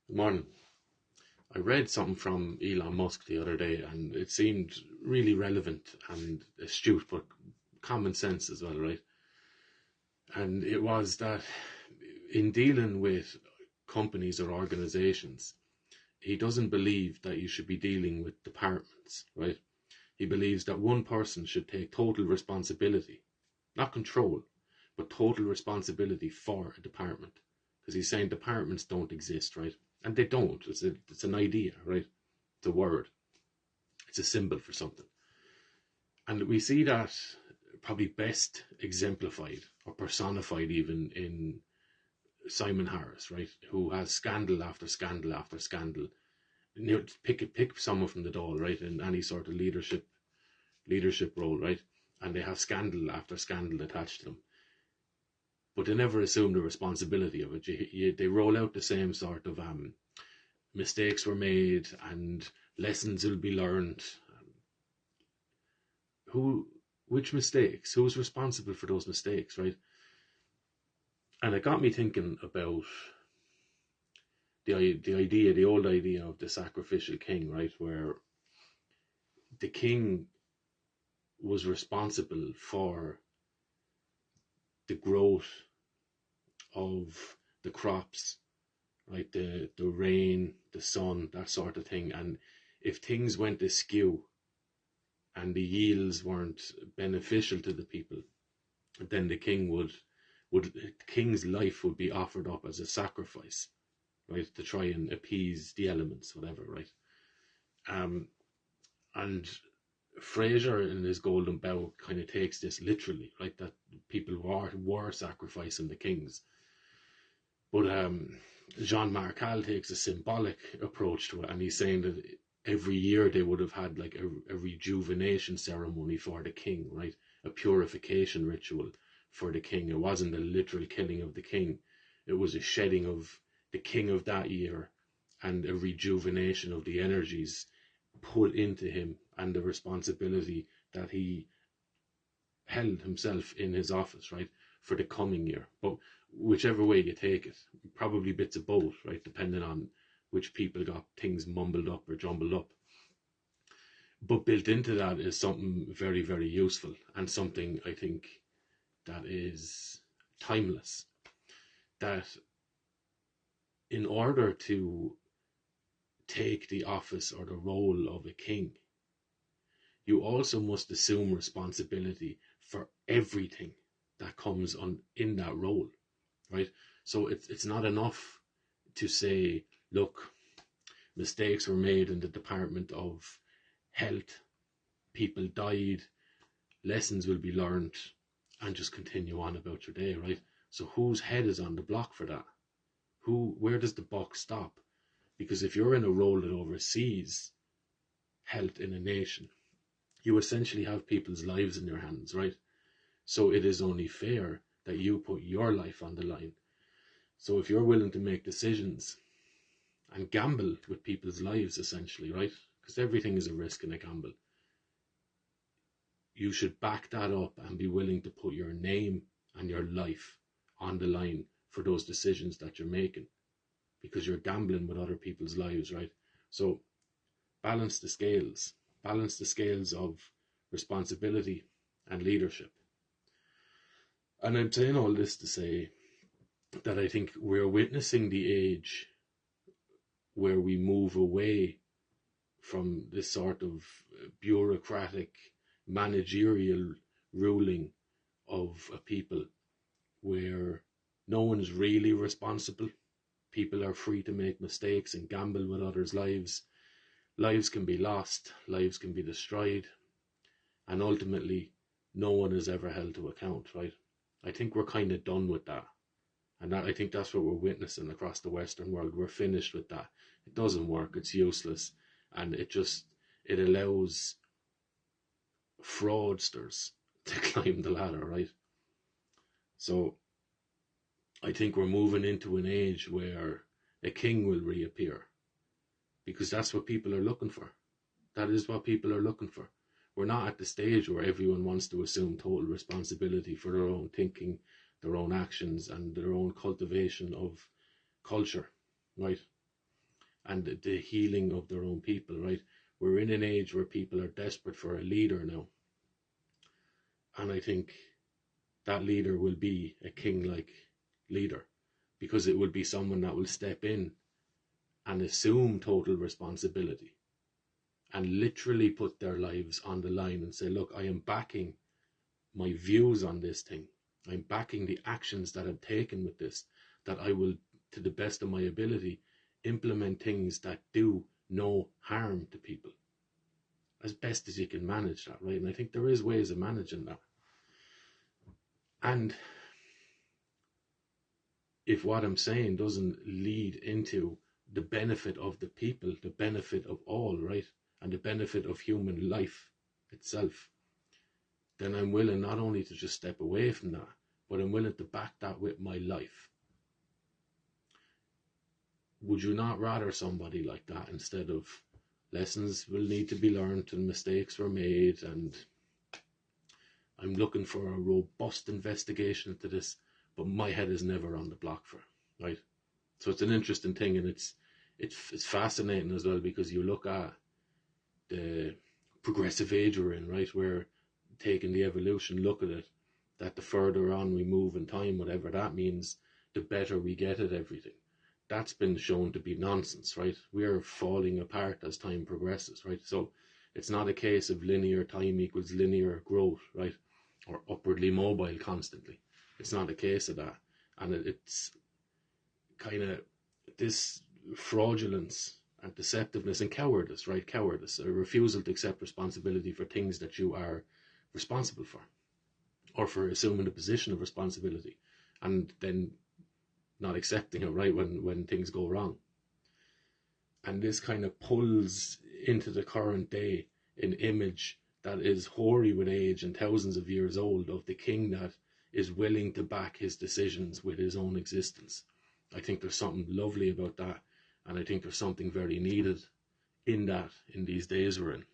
Good morning. I read something from Elon Musk the other day and it seemed really relevant and astute, but common sense as well, right? And it was that in dealing with companies or organizations, he doesn't believe that you should be dealing with departments, right? He believes that one person should take total responsibility, not control, but total responsibility for a department. Because he's saying departments don't exist, right? And they don't. It's an idea, right? It's a word. It's a symbol for something. And we see that probably best exemplified or personified even in Simon Harris, right? Who has scandal after scandal after scandal. You know, pick someone from the Dáil, right? In any sort of leadership role, right? And they have scandal after scandal attached to them, but they never assume the responsibility of it. They roll out the same sort of mistakes were made and lessons will be learned. Who, which mistakes? Who's responsible for those mistakes, right? And it got me thinking about the old idea of the sacrificial king, right, where the king was responsible for the growth of the crops, right? The rain, the sun, that sort of thing. And if things went askew and the yields weren't beneficial to the people, then the king the king's life would be offered up as a sacrifice, right? To try and appease the elements, whatever, right? And Fraser in his Golden Bough kind of takes this literally, right? That people were sacrificing the kings. But Jean Marcal takes a symbolic approach to it, and he's saying that every year they would have had like a rejuvenation ceremony for the king, right? A purification ritual for the king. It wasn't a literal killing of the king, it was a shedding of the king of that year and a rejuvenation of the energies put into him and the responsibility that he held himself in his office, right, for the coming year. But whichever way you take it, probably bits of both, right, depending on which people got things mumbled up or jumbled up. But built into that is something very, very useful and something I think that is timeless. That in order to take the office or the role of a king, you also must assume responsibility for everything that comes on in that role, right? So it's not enough to say, look, mistakes were made in the Department of Health, people died, lessons will be learned, and just continue on about your day, right? So whose head is on the block for that? Where does the buck stop? Because if you're in a role that oversees health in a nation, you essentially have people's lives in your hands, right? So it is only fair that you put your life on the line. So if you're willing to make decisions and gamble with people's lives, essentially, right? Because everything is a risk and a gamble. You should back that up and be willing to put your name and your life on the line for those decisions that you're making, because you're gambling with other people's lives, right? So balance the scales. Balance the scales of responsibility and leadership. And I'm saying all this to say that I think we're witnessing the age where we move away from this sort of bureaucratic, managerial ruling of a people where no one's really responsible. People are free to make mistakes and gamble with others' lives. Lives can be lost, lives can be destroyed, and ultimately no one is ever held to account, right? I think we're kind of done with that. And I think that's what we're witnessing across the Western world. We're finished with that. It doesn't work, it's useless, and it allows fraudsters to climb the ladder, right? So I think we're moving into an age where a king will reappear, because that's what people are looking for. That is what people are looking for. We're not at the stage where everyone wants to assume total responsibility for their own thinking, their own actions, and their own cultivation of culture, right? and the healing of their own people, right? We're in an age where people are desperate for a leader now. And I think that leader will be a king-like leader, because it will be someone that will step in and assume total responsibility and literally put their lives on the line and say, look, I am backing my views on this thing. I'm backing the actions that I'm taking with this, that I will, to the best of my ability, implement things that do no harm to people as best as you can manage that, right? And I think there is ways of managing that. And if what I'm saying doesn't lead into the benefit of the people, the benefit of all, right, and the benefit of human life itself, then I'm willing not only to just step away from that, but I'm willing to back that with my life. Would you not rather somebody like that instead of lessons will need to be learned and mistakes were made, and I'm looking for a robust investigation into this, but my head is never on the block for it, right? So it's an interesting thing, and it's fascinating as well, because you look at the progressive age we're in, right? We're taking the evolution look at it, that the further on we move in time, whatever that means, the better we get at everything. That's been shown to be nonsense, right? We're falling apart as time progresses, right? So it's not a case of linear time equals linear growth, right? Or upwardly mobile constantly. It's not a case of that. And it's kind of this fraudulence and deceptiveness and cowardice, right? Cowardice, a refusal to accept responsibility for things that you are responsible for, or for assuming a position of responsibility and then not accepting it, right, when things go wrong. And this kind of pulls into the current day an image that is hoary with age and thousands of years old, of the king that is willing to back his decisions with his own existence. I think there's something lovely about that, and I think there's something very needed in that in these days we're in.